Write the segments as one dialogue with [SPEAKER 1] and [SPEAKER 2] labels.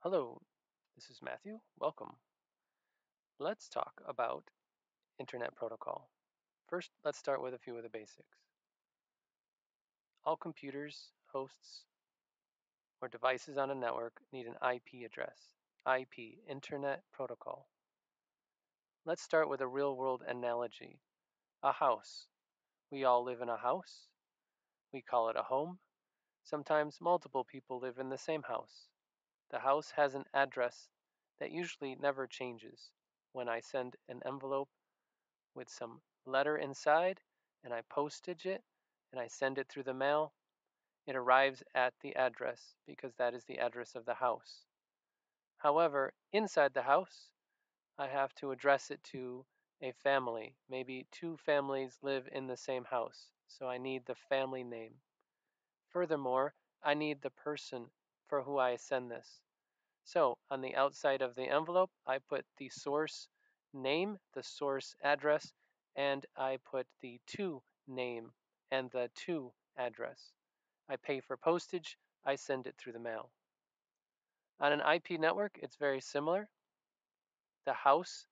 [SPEAKER 1] Hello, this is Matthew. Welcome. Let's talk about Internet Protocol. First, let's start with a few of the basics. All computers, hosts, or devices on a network need an IP address. IP, Internet Protocol. Let's start with a real world analogy. A house. We all live in a house. We call it a home. Sometimes multiple people live in the same house. The house has an address that usually never changes. When I send an envelope with some letter inside and I postage it and I send it through the mail, it arrives at the address because that is the address of the house. However, inside the house, I have to address it to a family. Maybe two families live in the same house, so I need the family name. Furthermore, I need the person for who I send this. So on the outside of the envelope, I put the source name, the source address, and I put the to name and the to address. I pay for postage, I send it through the mail. On an IP network, it's very similar. The house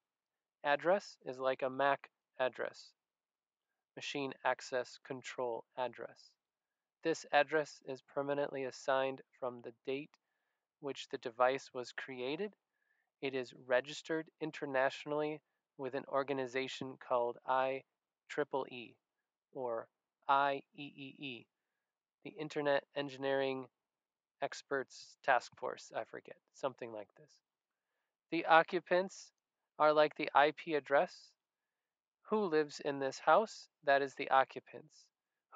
[SPEAKER 1] address is like a MAC address, machine access control address. This address is permanently assigned from the date which the device was created. It is registered internationally with an organization called IEEE or IEEE, the Internet Engineering Experts Task Force, I forget, something like this. The occupants are like the IP address. Who lives in this house? That is the occupants.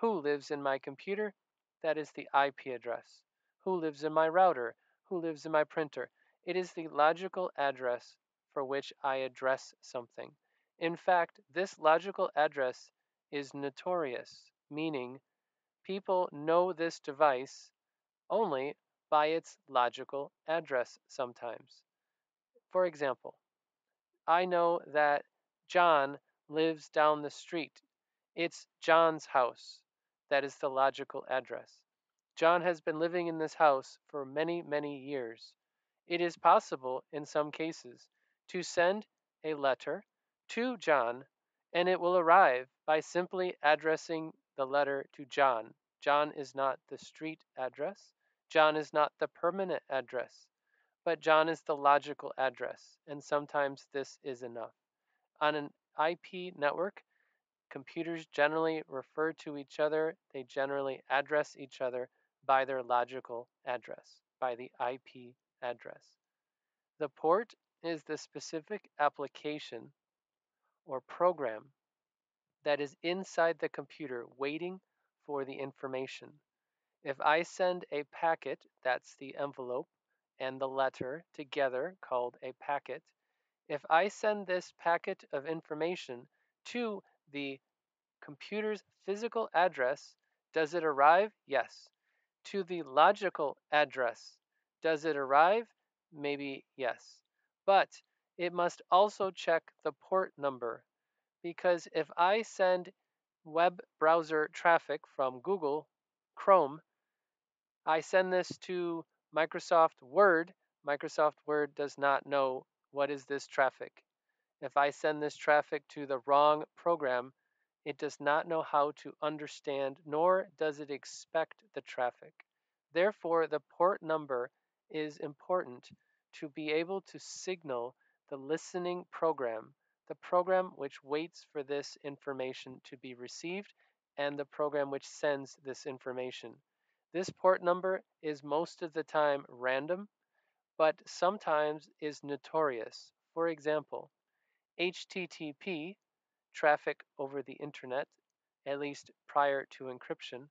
[SPEAKER 1] Who lives in my computer? That is the IP address. Who lives in my router? Who lives in my printer? It is the logical address for which I address something. In fact, this logical address is notorious, meaning people know this device only by its logical address sometimes. For example, I know that John lives down the street. It's John's house. That is the logical address. John has been living in this house for many, many years. It is possible, in some cases, to send a letter to John and it will arrive by simply addressing the letter to John. John is not the street address. John is not the permanent address, but John is the logical address, and sometimes this is enough. On an IP network, computers generally refer to each other, they generally address each other by their logical address, by the IP address. The port is the specific application or program that is inside the computer waiting for the information. If I send a packet, that's the envelope, and the letter together called a packet, if I send this packet of information to the computer's physical address, does it arrive? Yes. To the logical address, does it arrive? Maybe yes. But it must also check the port number because if I send web browser traffic from Google Chrome, I send this to Microsoft Word. Microsoft Word does not know what is this traffic. If I send this traffic to the wrong program, it does not know how to understand, nor does it expect the traffic. Therefore, the port number is important to be able to signal the listening program, the program which waits for this information to be received, and the program which sends this information. This port number is most of the time random, but sometimes is notorious. For example, HTTP, traffic over the internet, at least prior to encryption,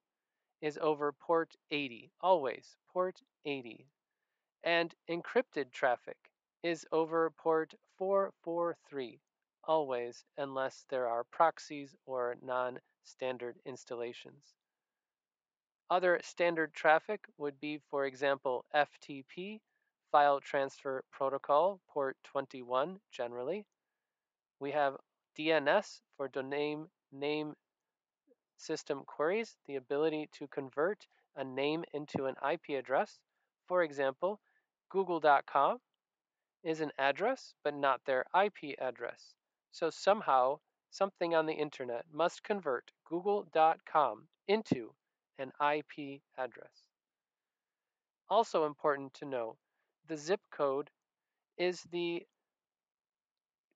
[SPEAKER 1] is over port 80, always port 80. And encrypted traffic is over port 443, always, unless there are proxies or non standard installations. Other standard traffic would be, for example, FTP, File Transfer Protocol, port 21 generally. We have DNS for domain name system queries, the ability to convert a name into an IP address. For example, Google.com is an address, but not their IP address. So somehow, something on the internet must convert Google.com into an IP address. Also important to know, the zip code is the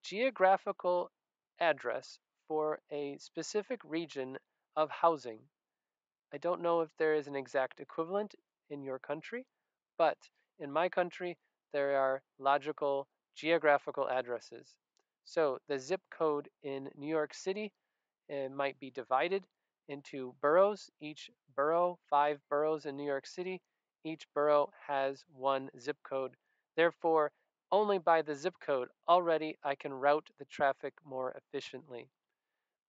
[SPEAKER 1] geographical address for a specific region of housing. I don't know if there is an exact equivalent in your country, but in my country, there are logical geographical addresses. So the zip code in New York City might be divided into boroughs. Each borough, 5 boroughs in New York City, each borough has one zip code. Therefore, only by the zip code already I can route the traffic more efficiently.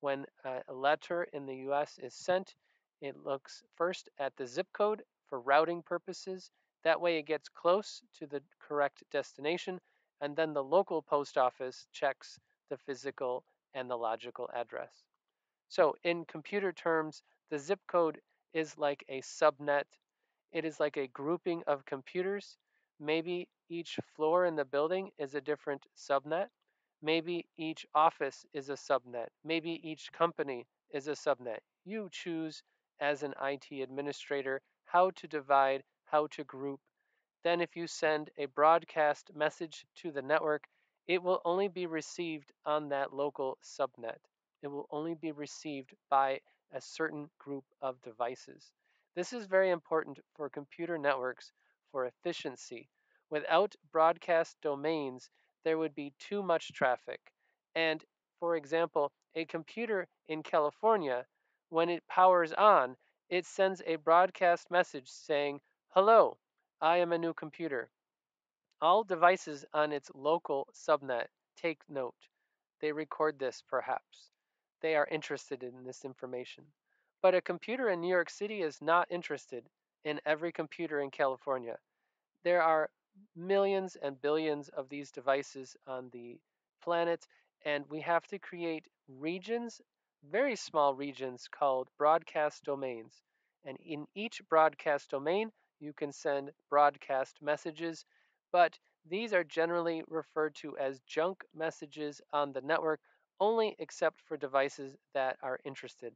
[SPEAKER 1] When a letter in the US is sent, it looks first at the zip code for routing purposes. That way it gets close to the correct destination, and then the local post office checks the physical and the logical address. So, in computer terms, the zip code is like a subnet. It is like a grouping of computers. Maybe each floor in the building is a different subnet. Maybe each office is a subnet. Maybe each company is a subnet. You choose as an IT administrator how to divide, how to group. Then, if you send a broadcast message to the network, it will only be received on that local subnet. It will only be received by a certain group of devices. This is very important for computer networks for efficiency. Without broadcast domains, there would be too much traffic. And for example, a computer in California, when it powers on, it sends a broadcast message saying, "Hello, I am a new computer." All devices on its local subnet take note. They record this, perhaps. They are interested in this information. But a computer in New York City is not interested in every computer in California. There are millions and billions of these devices on the planet, and we have to create regions, very small regions called broadcast domains. And in each broadcast domain, you can send broadcast messages, but these are generally referred to as junk messages on the network, only except for devices that are interested.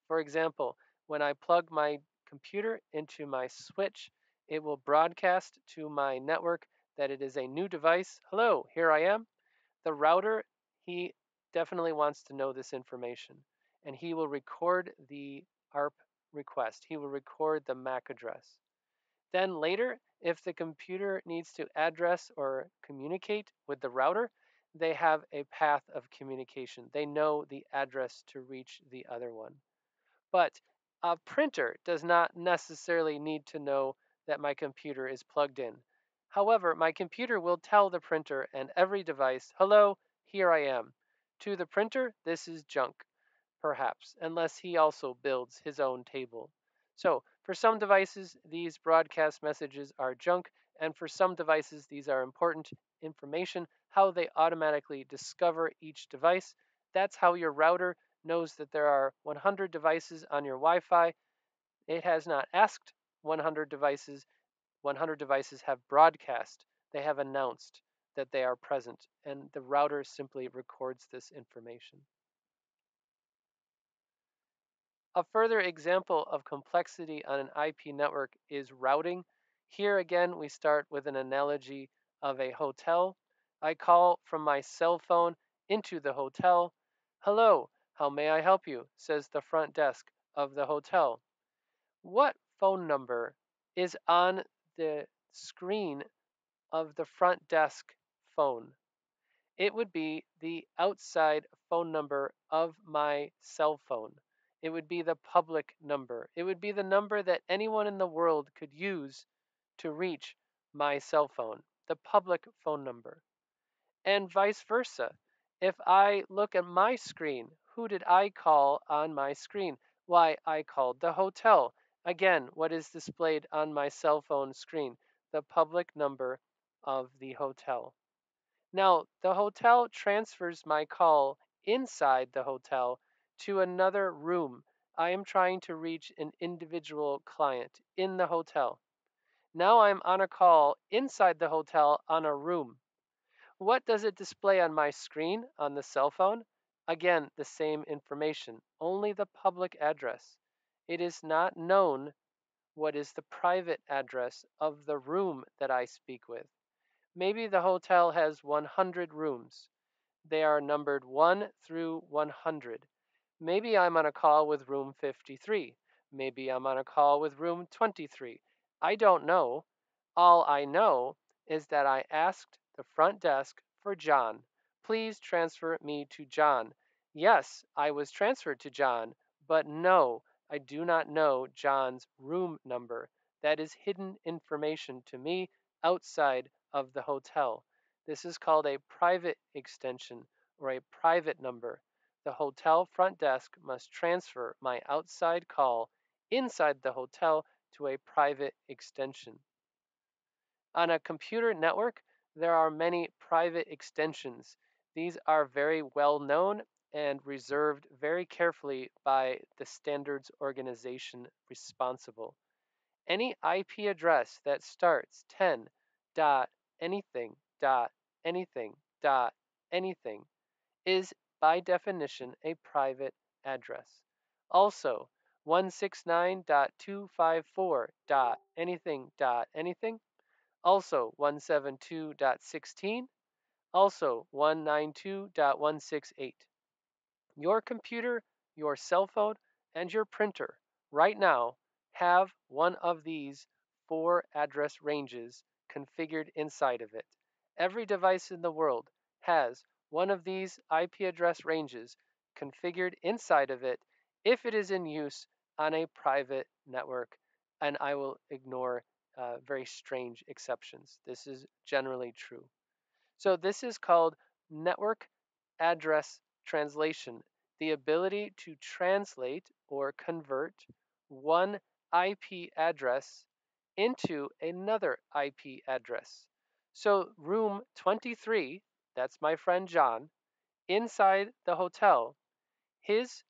[SPEAKER 1] For example, when I plug my computer into my switch, it will broadcast to my network that it is a new device. "Hello, here I am." The router, he definitely wants to know this information, and he will record the ARP request. He will record the MAC address. Then later, if the computer needs to address or communicate with the router, they have a path of communication. They know the address to reach the other one. But a printer does not necessarily need to know that my computer is plugged in. However, my computer will tell the printer and every device, "Hello, here I am." To the printer, this is junk, perhaps, unless he also builds his own table. So, for some devices, these broadcast messages are junk, and for some devices, these are important information, how they automatically discover each device. That's how your router knows that there are 100 devices on your Wi Fi. It has not asked 100 devices. 100 devices have broadcast, they have announced that they are present, and the router simply records this information. A further example of complexity on an IP network is routing. Here again, we start with an analogy of a hotel. I call from my cell phone into the hotel. "Hello, how may I help you?" says the front desk of the hotel. What phone number is on the screen of the front desk phone? It would be the outside phone number of my cell phone. It would be the public number. It would be the number that anyone in the world could use to reach my cell phone, the public phone number. And vice versa. If I look at my screen, who did I call on my screen? Why, I called the hotel. Again, what is displayed on my cell phone screen? The public number of the hotel. Now, the hotel transfers my call inside the hotel to another room. I am trying to reach an individual client in the hotel. Now I'm on a call inside the hotel on a room. What does it display on my screen on the cell phone? Again, the same information, only the public address. It is not known what is the private address of the room that I speak with. Maybe the hotel has 100 rooms. They are numbered 1 through 100. Maybe I'm on a call with room 53. Maybe I'm on a call with room 23. I don't know. All I know is that I asked the front desk for John. Please transfer me to John. Yes, I was transferred to John, but no, I do not know John's room number. That is hidden information to me outside of the hotel. This is called a private extension or a private number. The hotel front desk must transfer my outside call inside the hotel to a private extension. On a computer network, there are many private extensions. These are very well known and reserved very carefully by the standards organization responsible. Any IP address that starts 10 dot anything dot anything dot anything is by definition a private address. Also, 169.254.anything.anything, also 172.16, also 192.168. Your computer, your cell phone, and your printer right now have one of these four address ranges configured inside of it. Every device in the world has one of these IP address ranges configured inside of it if it is in use on a private network, and I will ignore very strange exceptions. This is generally true. So this is called network address translation, the ability to translate or convert one IP address into another IP address. So room 23, that's my friend John, inside the hotel, his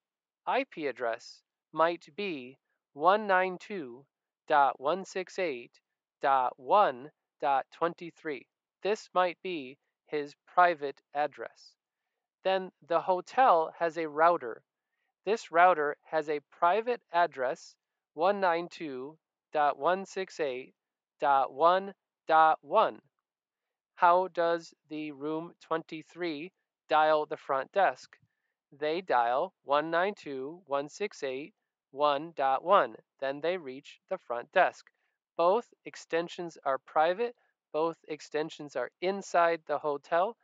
[SPEAKER 1] IP address might be 192.168.1.23. This might be his private address. Then the hotel has a router. This router has a private address 192.168.1.1. How does the room 23 dial the front desk? They dial 192.168.1.1. Then they reach the front desk. Both extensions are private, both extensions are inside the hotel,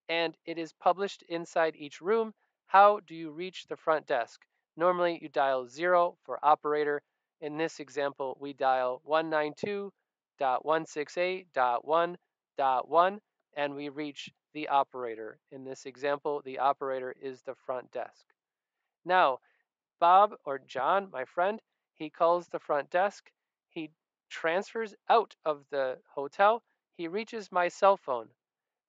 [SPEAKER 1] and it is published inside each room. How do you reach the front desk? Normally, you dial 0 for operator. In this example, we dial 192.168.1.1 and we reach the operator. In this example, the operator is the front desk. Now, Bob or John, my friend, he calls the front desk. He transfers out of the hotel. He reaches my cell phone.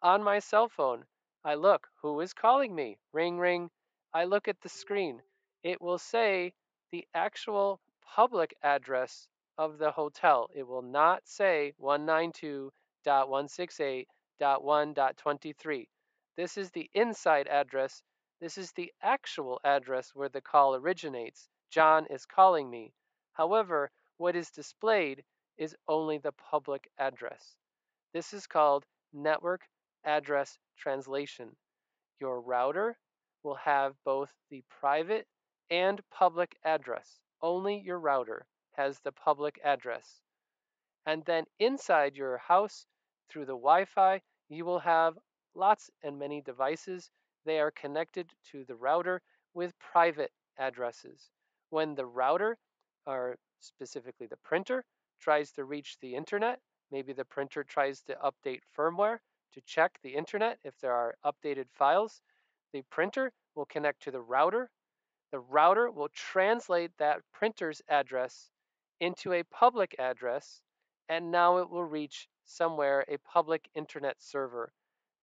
[SPEAKER 1] On my cell phone, I look, who is calling me? Ring, ring. I look at the screen. It will say the actual public address of the hotel. It will not say 192.168.1.23. This is the inside address. This is the actual address where the call originates. John is calling me. However, what is displayed is only the public address. This is called network address translation. Your router will have both the private and public address. Only your router has the public address. And then inside your house, through the Wi Fi, you will have lots and many devices. They are connected to the router with private addresses. When the router, or specifically the printer, tries to reach the internet, maybe the printer tries to update firmware to check the internet if there are updated files, the printer will connect to the router. The router will translate that printer's address into a public address, and now it will reach somewhere a public internet server.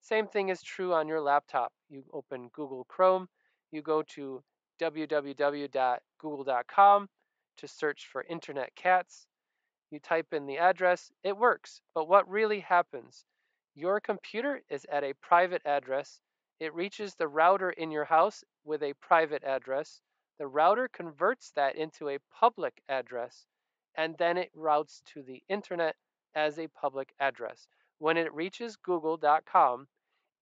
[SPEAKER 1] Same thing is true on your laptop. You open Google Chrome, you go to www.google.com to search for internet cats. you type in the address, it works. But what really happens? Your computer is at a private address. It reaches the router in your house with a private address. The router converts that into a public address, and then it routes to the internet as a public address. When it reaches google.com,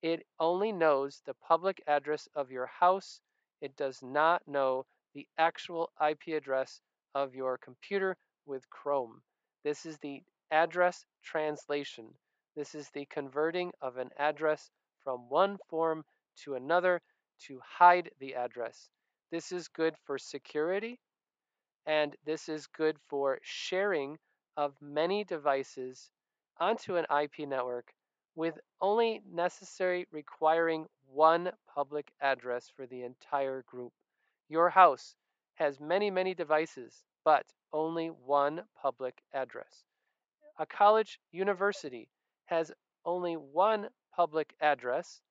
[SPEAKER 1] it only knows the public address of your house. It does not know the actual IP address of your computer with Chrome. This is the address translation. This is the converting of an address from one form to another to hide the address. This is good for security, and this is good for sharing of many devices onto an IP network with only necessary requiring one public address for the entire group. Your house has many, many devices, but only one public address. A college university has only one public address,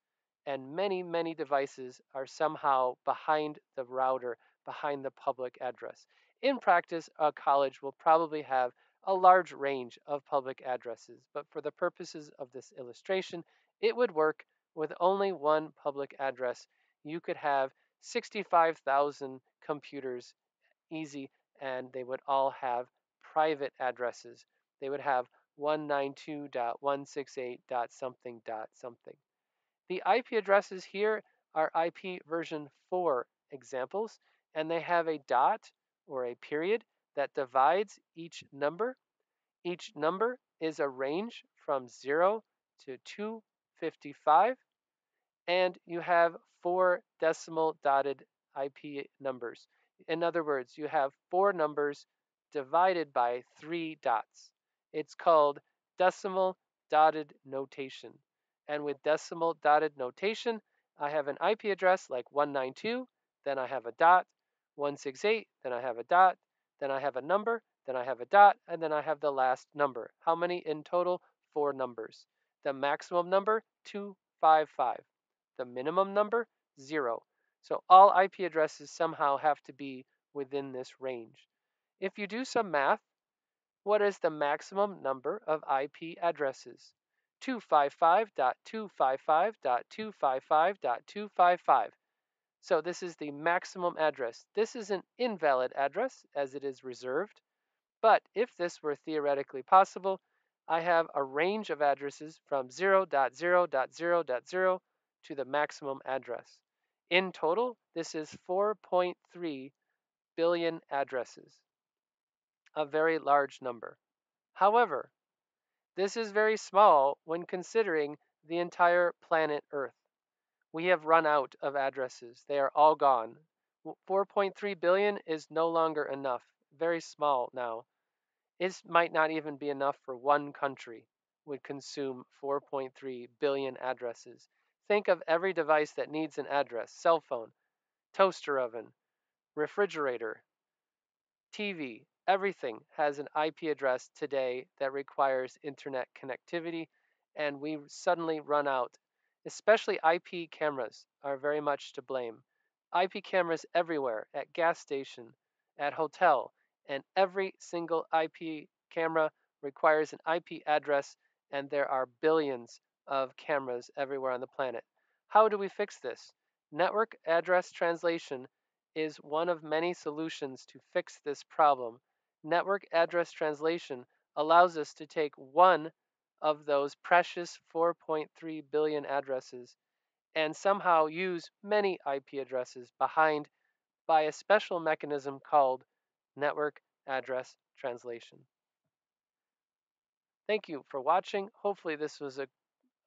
[SPEAKER 1] and many, many devices are somehow behind the router, behind the public address. In practice, a college will probably have a large range of public addresses, but for the purposes of this illustration, it would work with only one public address. You could have 65,000 computers easy, and they would all have private addresses. They would have 192.168.something.something. The IP addresses here are IP version 4 examples, and they have a dot or a period that divides each number. Each number is a range from 0 to 255, and you have 4 decimal dotted IP numbers. In other words, you have 4 numbers divided by 3 dots. It's called decimal dotted notation. And with decimal dotted notation, I have an IP address like 192, then I have a dot, 168, then I have a dot, then I have a number, then I have a dot, and then I have the last number. How many in total? 4 numbers. The maximum number, 255. The minimum number, 0. So all IP addresses somehow have to be within this range. If you do some math, what is the maximum number of IP addresses? 255.255.255.255. So this is the maximum address. This is an invalid address as it is reserved. But if this were theoretically possible, I have a range of addresses from 0.0.0.0 to the maximum address. In total, this is 4.3 billion addresses, a very large number. However, this is very small when considering the entire planet Earth. We have run out of addresses. They are all gone. 4.3 billion is no longer enough. Very small now. It might not even be enough for one country would consume 4.3 billion addresses. Think of every device that needs an address: cell phone, toaster oven, refrigerator, TV. Everything has an IP address today that requires internet connectivity, and we suddenly run out. Especially IP cameras are very much to blame. IP cameras everywhere, at gas station, at hotel, and every single IP camera requires an IP address, and there are billions of cameras everywhere on the planet. How do we fix this? Network address translation is one of many solutions to fix this problem. Network address translation allows us to take one of those precious 4.3 billion addresses and somehow use many IP addresses behind by a special mechanism called network address translation. Thank you for watching. Hopefully this was a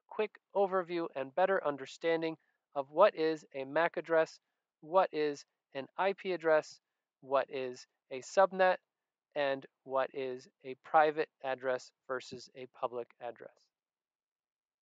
[SPEAKER 1] quick overview and better understanding of what is a MAC address, what is an IP address, what is a subnet, and what is a private address versus a public address.